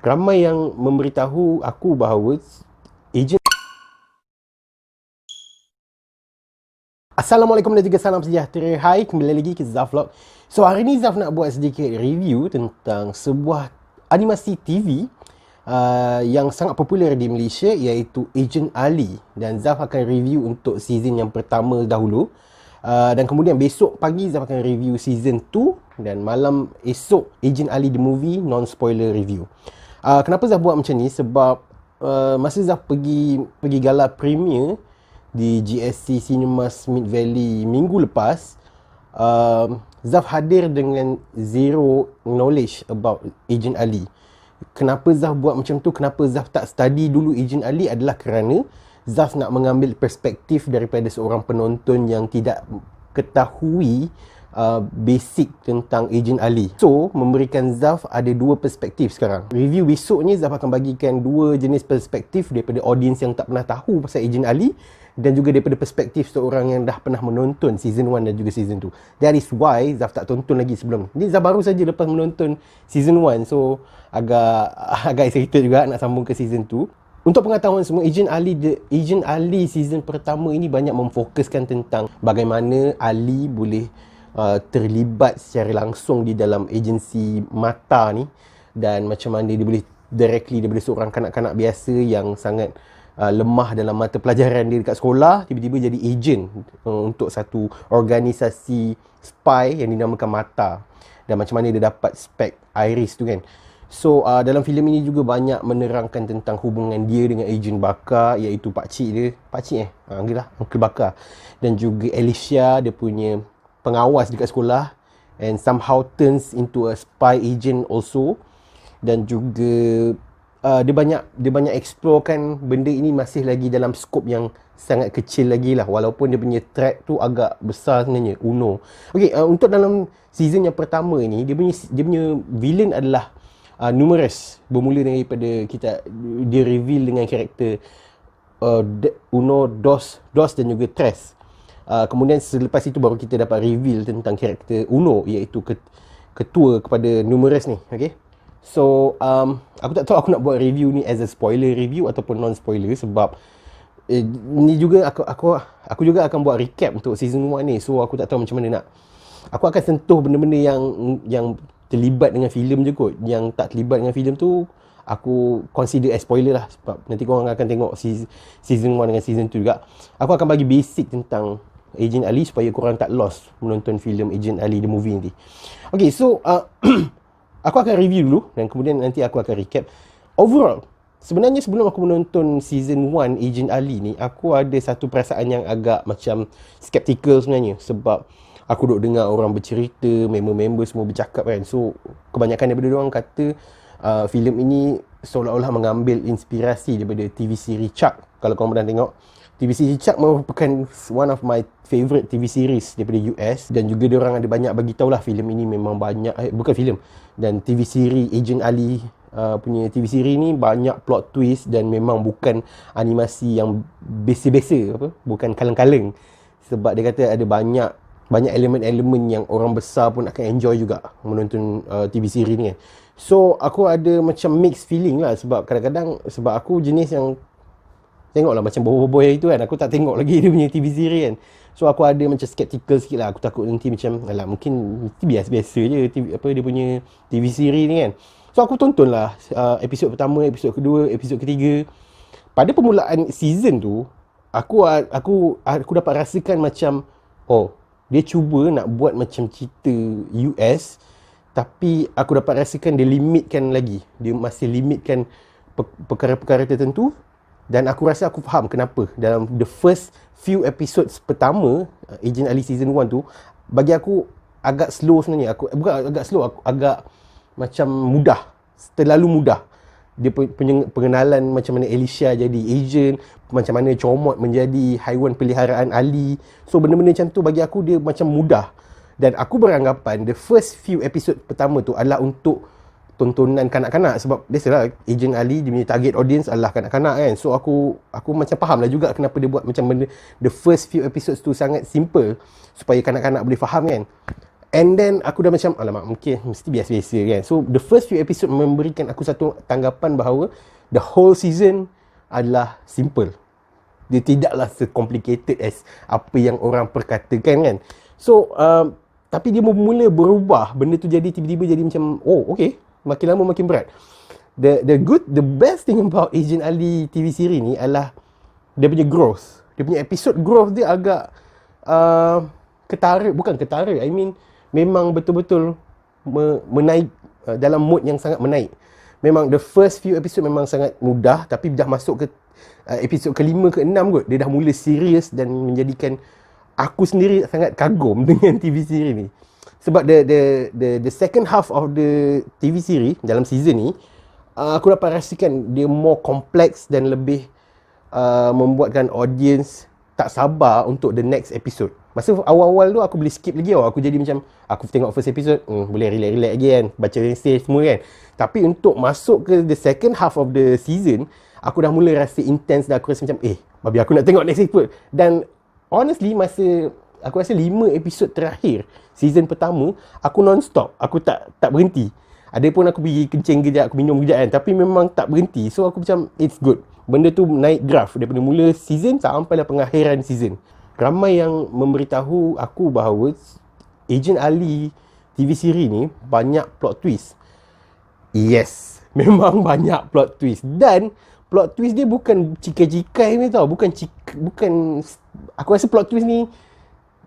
ramai yang memberitahu aku bahawa ejen... Assalamualaikum dan juga salam sejahtera. Hai, kembali lagi ke Zaf Vlog. So, hari ni Zaf nak buat sedikit review tentang sebuah animasi TV yang sangat popular di Malaysia, iaitu Agent Ali. Dan Zaf akan review untuk season yang pertama dahulu. Dan kemudian besok pagi Zaf akan review season 2. Dan malam esok Agent Ali the movie non-spoiler review. Kenapa Zaf buat macam ni? Sebab masa Zaf pergi gala premier di GSC Cinemas Mid Valley minggu lepas, Zaf hadir dengan zero knowledge about Agent Ali. Kenapa Zaf buat macam tu? Kenapa Zaf tak study dulu Agent Ali adalah kerana Zaf nak mengambil perspektif daripada seorang penonton yang tidak ketahui basic tentang Agent Ali. So, memberikan Zaf ada dua perspektif sekarang. Review besok ni Zaf akan bagikan dua jenis perspektif daripada audience yang tak pernah tahu pasal Agent Ali, dan juga daripada perspektif seorang yang dah pernah menonton season 1 dan juga season 2. That is why Zaf tak tonton lagi sebelum ni. Zaf baru saja lepas menonton season 1, so agak excited juga nak sambung ke season 2. Untuk pengetahuan semua, Agent Ali season pertama ini banyak memfokuskan tentang bagaimana Ali boleh terlibat secara langsung di dalam agensi mata ni, dan macam mana dia boleh directly daripada seorang kanak-kanak biasa yang sangat lemah dalam mata pelajaran dia dekat sekolah, tiba-tiba jadi agent untuk satu organisasi spy yang dinamakan Mata, dan macam mana dia dapat spek iris tu kan. So dalam filem ini juga banyak menerangkan tentang hubungan dia dengan agent bakar, iaitu pakcik dia, Uncle Bakar, dan juga Alicia, dia punya pengawas dekat sekolah, and somehow turns into a spy agent also. Dan juga dia banyak explorekan benda ini masih lagi dalam skop yang sangat kecil lagi lah, walaupun dia punya track tu agak besar sebenarnya, Uno. Okay, untuk dalam season yang pertama ni, dia punya villain adalah numerous. Bermula daripada dia reveal dengan karakter Uno, Dos dan juga Tres. Kemudian selepas itu baru kita dapat reveal tentang karakter Uno, iaitu ketua kepada numerous ni. Okay, so aku tak tahu aku nak buat review ni as a spoiler review ataupun non-spoiler, sebab ni juga aku juga akan buat recap untuk season 1 ni. So aku tak tahu macam mana nak. Aku akan sentuh benda-benda yang terlibat dengan filem je kot. Yang tak terlibat dengan filem tu aku consider as spoiler lah, sebab nanti korang akan tengok season 1 dengan season 2 juga. Aku akan bagi basic tentang Agent Ali supaya korang tak lost menonton filem Agent Ali the movie nanti. Okay, so aku akan review dulu dan kemudian nanti aku akan recap. Overall, sebenarnya sebelum aku menonton season 1 Agent Ali ni, aku ada satu perasaan yang agak macam skeptical sebenarnya, sebab aku duk dengar orang bercerita, member-member semua bercakap kan. So kebanyakan daripada orang kata filem ini seolah-olah mengambil inspirasi daripada TV series Chuck. Kalau korang pernah tengok, TV series Chuck merupakan one of my favourite TV series daripada US, dan juga diorang ada banyak bagi tahulah filem ini memang banyak bukan filem, dan TV series Agent Ali punya TV series ni banyak plot twist, dan memang bukan animasi yang biasa-biasa, bukan kaleng-kaleng, sebab dia kata ada banyak elemen-elemen yang orang besar pun akan enjoy juga menonton TV series ni kan. So aku ada macam mixed feeling lah, sebab kadang-kadang sebab aku jenis yang tengoklah macam boy-boy itu kan, aku tak tengok lagi dia punya TV series kan. So aku ada macam skeptical sikit lah. Aku takut nanti macam mungkin biasa-biasa je dia punya TV series ni kan. So aku tonton lah episod pertama, episod kedua, episod ketiga. Pada permulaan season tu, aku dapat rasakan macam dia cuba nak buat macam cerita US, tapi aku dapat rasakan dia limitkan lagi. Dia masih limitkan perkara-perkara tertentu. Dan aku rasa aku faham kenapa dalam the first few episodes pertama Agent Ali season 1 tu, bagi aku agak slow sebenarnya. Bukan agak slow, agak macam mudah, terlalu mudah. Dia pengenalan macam mana Alicia jadi agent, macam mana Comot menjadi haiwan peliharaan Ali. So benda-benda macam tu bagi aku dia macam mudah. Dan aku beranggapan the first few episode pertama tu adalah untuk tontonan kanak-kanak, sebab biasalah Agent Ali dia punya target audience adalah kanak-kanak kan. So aku macam faham lah juga kenapa dia buat macam benda the first few episodes tu sangat simple supaya kanak-kanak boleh faham kan. And then aku dah macam, alamak, mungkin mesti biasa-biasa kan. So the first few episode memberikan aku satu tanggapan bahawa the whole season adalah simple. Dia tidaklah se-complicated as apa yang orang perkatakan kan. So tapi dia mula berubah. Benda tu jadi tiba-tiba jadi macam, oh okay, makin lama makin berat. The best thing about Agent Ali TV series ni adalah dia punya growth. Dia punya episode growth dia agak bukan ketara, I mean memang betul-betul menaik, dalam mood yang sangat menaik. Memang the first few episode memang sangat mudah, tapi dah masuk ke episod ke-5 ke-6 kot, dia dah mula serius dan menjadikan aku sendiri sangat kagum dengan TV series ni. Sebab the second half of the TV series dalam season ni, aku dapat rasakan dia more complex dan lebih membuatkan audience tak sabar untuk the next episode. Masa awal-awal tu aku boleh skip lagi tau. Aku jadi macam, aku tengok first episode, boleh relax-relax lagi kan, baca essay semua kan. Tapi untuk masuk ke the second half of the season, aku dah mula rasa intense dan aku rasa macam, babi aku nak tengok next episode. Dan honestly, aku rasa 5 episod terakhir season pertama, aku non-stop, aku tak berhenti. Ada pun aku pergi kencing kejap, aku minum kejap kan, tapi memang tak berhenti. So aku macam, it's good. Benda tu naik graf daripada mula season sampai lah pengakhiran season. Ramai yang memberitahu aku bahawa Agent Ali TV series ni banyak plot twist. Yes, memang banyak plot twist. Dan plot twist dia bukan cikai-cikai ni tau. Bukan aku rasa plot twist ni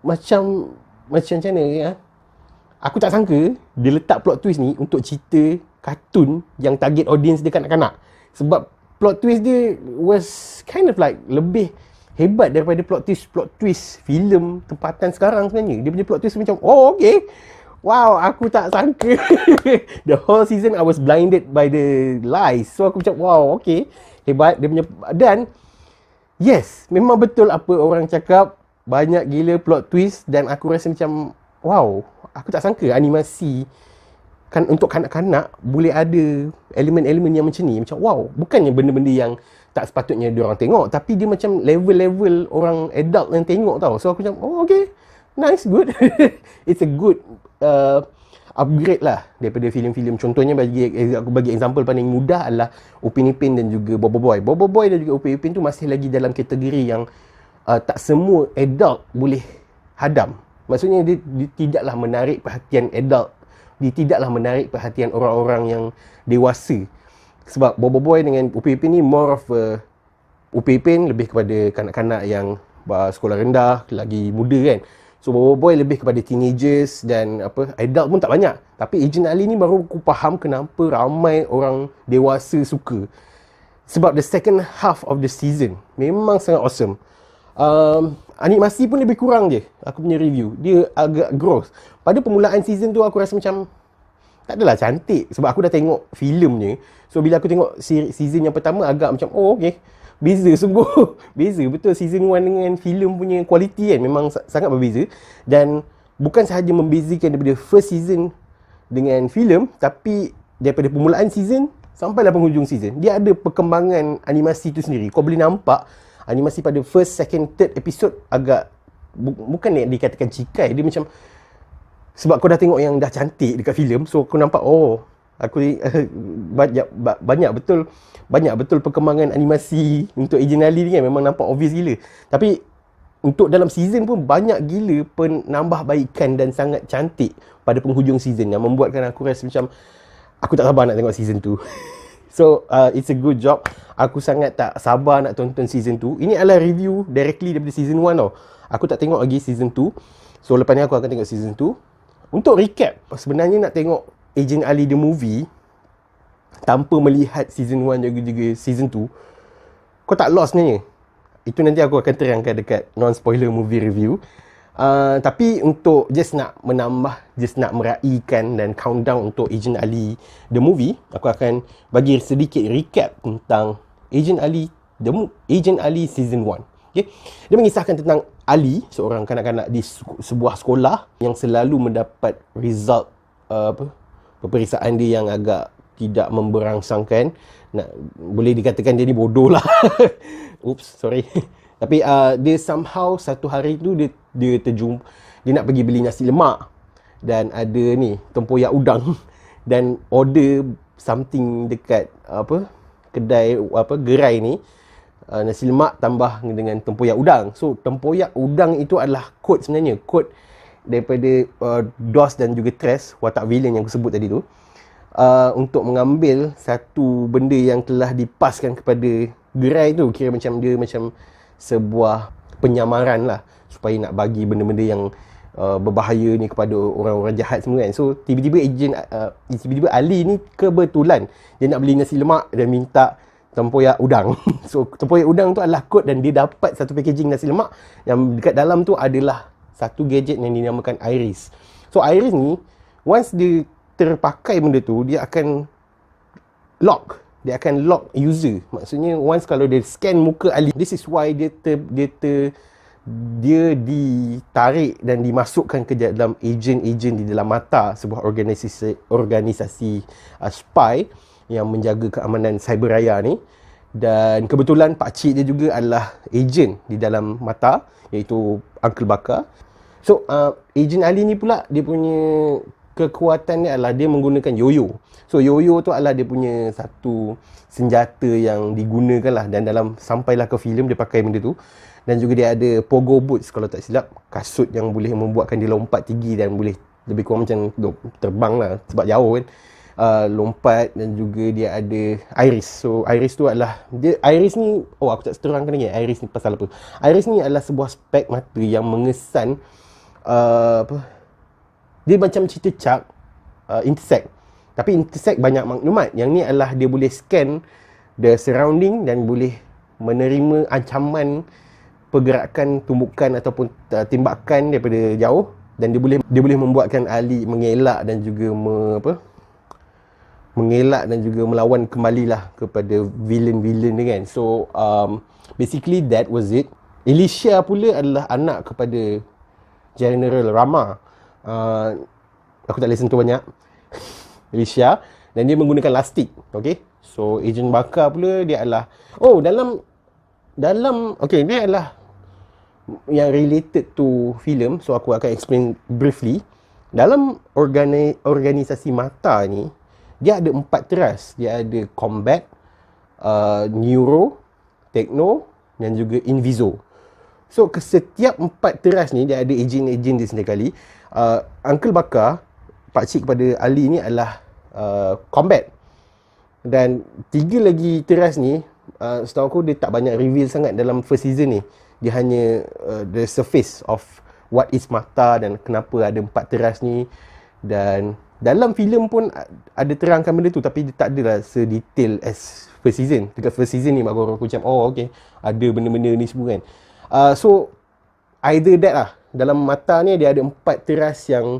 macam mana ya? Aku tak sangka dia letak plot twist ni untuk cerita kartun yang target audience dia kanak-kanak. Sebab plot twist dia was kind of like lebih hebat daripada plot twist filem tempatan sekarang sebenarnya. Dia punya plot twist macam, oh okay, wow, aku tak sangka. The whole season I was blinded by the lies. So aku macam, wow, okay, hebat dia punya. Dan yes, memang betul apa orang cakap, banyak gila plot twist. Dan aku rasa macam, wow, aku tak sangka animasi kan untuk kanak-kanak boleh ada elemen-elemen yang macam ni. Macam wow, bukannya benda-benda yang tak sepatutnya diorang tengok, tapi dia macam level-level orang adult yang tengok tau. So aku macam, oh okay, nice, good. It's a good upgrade lah daripada filem-filem. Contohnya aku bagi example paling mudah adalah Upin Ipin dan juga Bobo Boy. Bobo Boy dan juga Upin Ipin tu masih lagi dalam kategori yang tak semua adult boleh hadam. Maksudnya dia tidaklah menarik perhatian adult. Dia tidaklah menarik perhatian orang-orang yang dewasa. Sebab Bobo Boy dengan Upin Ipin ni more of Upin Ipin lebih kepada kanak-kanak yang sekolah rendah, lagi muda kan. So Bobo Boy lebih kepada teenagers dan adult pun tak banyak. Tapi Agent Ali ni baru aku faham kenapa ramai orang dewasa suka. Sebab the second half of the season memang sangat awesome. Animasi pun lebih kurang je, aku punya review. Dia agak gross. Pada permulaan season tu aku rasa macam tak adalah cantik. Sebab aku dah tengok filmnya. So bila aku tengok season yang pertama agak macam, oh okay, beza sungguh. Beza betul season 1 dengan filem punya kualiti kan. Memang sangat berbeza. Dan bukan sahaja membezakan daripada first season dengan filem, tapi daripada permulaan season sampailah penghujung season, dia ada perkembangan animasi tu sendiri. Kau boleh nampak animasi pada first, second, third episode agak bukan yang dikatakan cikai. Dia macam, sebab kau dah tengok yang dah cantik dekat filem, so kau nampak, oh aku banyak betul perkembangan animasi untuk Agent Ali ni kan. Memang nampak obvious gila. Tapi untuk dalam season pun banyak gila penambahbaikan dan sangat cantik pada penghujung season yang membuatkan aku rasa macam aku tak sabar nak tengok season 2. So it's a good job. Aku sangat tak sabar nak tonton season 2. Ini adalah review directly daripada season 1 tau. Aku tak tengok lagi season 2. So lepas ni aku akan tengok season 2. Untuk recap, sebenarnya nak tengok Agent Ali the movie tanpa melihat season 1 juga season 2, kau tak lost sebenarnya. Itu nanti aku akan terangkan dekat non-spoiler movie review. Tapi untuk just nak menambah, just nak meraihkan dan countdown untuk Agent Ali the movie, aku akan bagi sedikit recap tentang Agent Ali season 1. Okay? Dia mengisahkan tentang Ali, seorang kanak-kanak di sebuah sekolah yang selalu mendapat result peperiksaan dia yang agak tidak memberangsangkan. Boleh dikatakan dia ni bodoh lah. Oops, sorry. Tapi dia somehow satu hari tu dia terjumpa, dia nak pergi beli nasi lemak. dan ada ni tempoyak udang dan order something dekat kedai gerai ni, nasi lemak tambah dengan tempoyak udang. So tempoyak udang itu adalah kod sebenarnya, kod daripada DOS dan juga Tres, watak villain yang aku sebut tadi tu, untuk mengambil satu benda yang telah dipaskan kepada gerai tu. Kira macam dia macam sebuah penyamaran lah, supaya nak bagi benda-benda yang berbahaya ni kepada orang-orang jahat semua kan. So tiba-tiba Ali ni kebetulan dia nak beli nasi lemak dan minta tempoyak udang. So tempoyak udang tu adalah kod, dan dia dapat satu packaging nasi lemak yang dekat dalam tu adalah satu gadget yang dinamakan Iris. So Iris ni once dia terpakai benda tu, dia akan lock user. Maksudnya once kalau dia scan muka Ali, this is why dia ditarik dan dimasukkan ke dalam ejen-ejen di dalam mata sebuah organisasi spy yang menjaga keamanan cyberraya ni. Dan kebetulan pakcik dia juga adalah ejen di dalam mata, iaitu Uncle Bakar. So ejen Ali ni pula, dia punya kekuatan dia adalah dia menggunakan yoyo. So yoyo tu adalah dia punya satu senjata yang digunakan lah, dan sampailah ke filem dia pakai benda tu. Dan juga dia ada pogo boots kalau tak silap, kasut yang boleh membuatkan dia lompat tinggi dan boleh lebih kurang macam terbang lah sebab jauh kan. Lompat, dan juga dia ada Iris. So Iris tu adalah Iris ni, aku tak terangkan lagi Iris ni pasal apa. Iris ni adalah sebuah spek mata yang mengesan dia macam cerita Chuck, intersect. Tapi intersect banyak maklumat. Yang ni adalah dia boleh scan the surrounding dan boleh menerima ancaman pergerakan tumbukan ataupun tembakan daripada jauh, dan dia boleh membuatkan Ali mengelak dan juga melawan kembalilah kepada villain-villain ni kan. So basically that was it. Alicia pula adalah anak kepada General Rama. Aku tak boleh sentuh banyak Alicia, dan dia menggunakan lastik. Okay, so Ejen Bakar pula dia adalah dalam dia adalah yang related to film. So aku akan explain briefly. Dalam organisasi mata ni, dia ada 4 teras. Dia ada combat, neuro, techno dan juga inviso. So setiap 4 teras ni dia ada ejen-ejen dia sendiri kali. Uncle Bakar, pakcik kepada Ali ni adalah combat. Dan 3 lagi teras ni, setahu aku dia tak banyak reveal sangat dalam first season ni. Dia hanya the surface of what is mata dan kenapa ada 4 teras ni. Dan dalam filem pun ada terangkan benda tu, tapi dia tak adalah sedetail as first season. Dekat first season ni baru aku macam okay, ada benda-benda ni semua kan. So either that lah, dalam mata ni dia ada 4 teras yang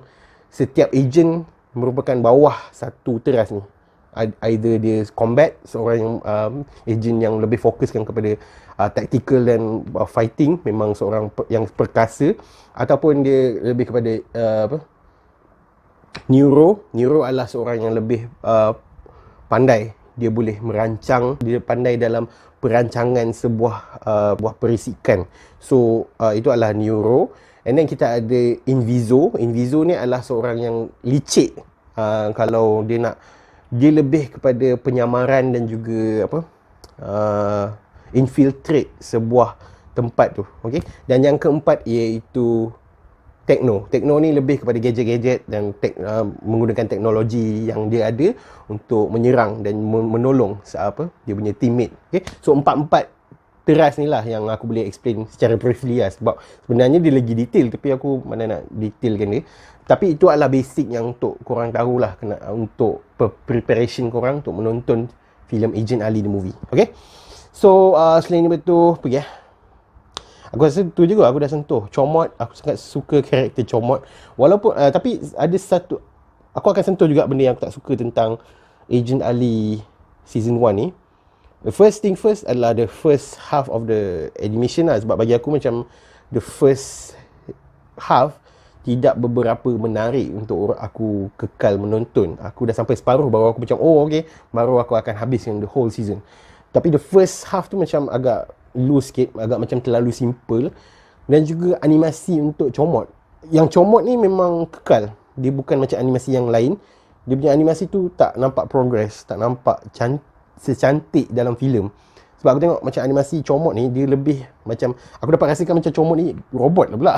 setiap ejen merupakan bawah satu teras ni. Either dia combat, seorang yang ejen yang lebih fokuskan kepada tactical dan fighting, memang seorang yang perkasa, ataupun dia lebih kepada neuro adalah seorang yang lebih pandai. Dia boleh merancang, dia pandai dalam perancangan sebuah perisikan. So itu adalah neuro. And then kita ada inviso ni adalah seorang yang licik. Kalau dia lebih kepada penyamaran dan juga infiltrate sebuah tempat tu. Okay? Dan yang keempat iaitu techno ni lebih kepada gadget-gadget dan menggunakan teknologi yang dia ada untuk menyerang dan menolong dia punya teammate. Okay? So 4 teras ni lah yang aku boleh explain secara briefly lah, sebab sebenarnya dia lagi detail tapi aku mana nak detailkan dia. Tapi itu adalah basic yang untuk korang tahulah, untuk preparation korang untuk menonton filem Ejen Ali the movie. Okay, so selain ni betul pergi aku rasa tu juga, aku dah sentuh Comot. Aku sangat suka karakter Comot. Walaupun tapi ada satu, aku akan sentuh juga benda yang aku tak suka tentang Ejen Ali season 1 ni. The first thing first adalah the first half of the animation lah. Sebab bagi aku macam the first half tidak beberapa menarik untuk aku kekal menonton. Aku dah sampai separuh baru aku macam okay, baru aku akan habiskan the whole season. Tapi the first half tu macam agak loose sikit, agak macam terlalu simple. Dan juga animasi untuk Comot. Yang Comot ni memang kekal. dia bukan macam animasi yang lain. Dia punya animasi tu tak nampak progress, tak nampak secantik dalam filem. Sebab aku tengok macam animasi comot ni, dia lebih macam, aku dapat rasakan macam comot ni robot lah pula.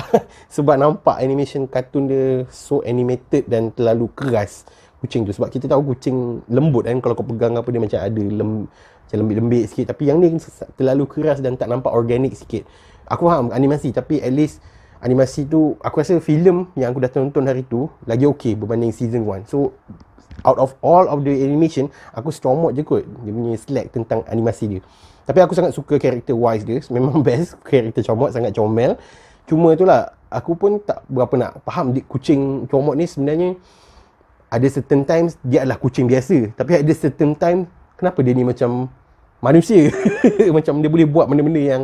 Sebab nampak animation kartun dia so animated dan terlalu keras kucing tu. Sebab kita tahu kucing lembut kan, kalau kau pegang apa dia macam ada macam lembik-lembik sikit. Tapi yang ni terlalu keras dan tak nampak organik sikit. Aku faham animasi, tapi at least animasi tu, aku rasa filem yang aku dah tonton hari tu lagi okey berbanding season 1. So out of all of the animation, aku stromot je kot dia punya select tentang animasi dia. Tapi aku sangat suka character wise dia. Memang best character comot, sangat comel. Cuma itulah, aku pun tak berapa nak faham kucing comot ni sebenarnya ada certain times dia adalah kucing biasa, tapi ada certain time kenapa dia ni macam manusia. Macam dia boleh buat benda-benda yang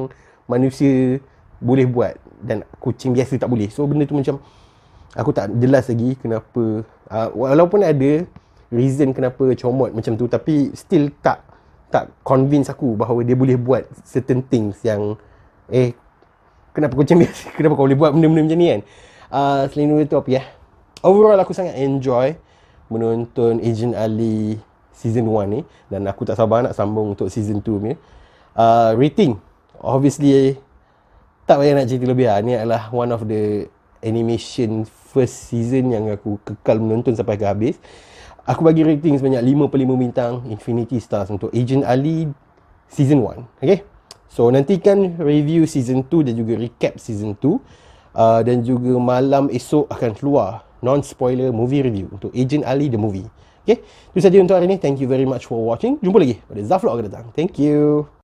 manusia boleh buat dan kucing biasa tak boleh. So benda tu macam aku tak jelas lagi kenapa, walaupun ada reason kenapa comot macam tu, tapi still tak convince aku bahawa dia boleh buat certain things yang kenapa kucing biasa, kenapa kau boleh buat benda-benda macam ni kan. Selain itu apa ya, overall aku sangat enjoy menonton Agent Ali season 1 ni, dan aku tak sabar nak sambung untuk season 2 ni. Rating obviously tak payah nak cerita lebih lah. Ni adalah one of the animation first season yang aku kekal menonton sampai ke habis. Aku bagi rating sebanyak 5/5 bintang, Infinity Stars untuk Agent Ali season 1. Okay, so nantikan review season 2 dan juga recap season 2. Dan juga malam esok akan keluar non-spoiler movie review untuk Agent Ali the movie. Okay, itu saja untuk hari ini. Thank you very much for watching. Jumpa lagi pada Zaflog akan datang. Thank you.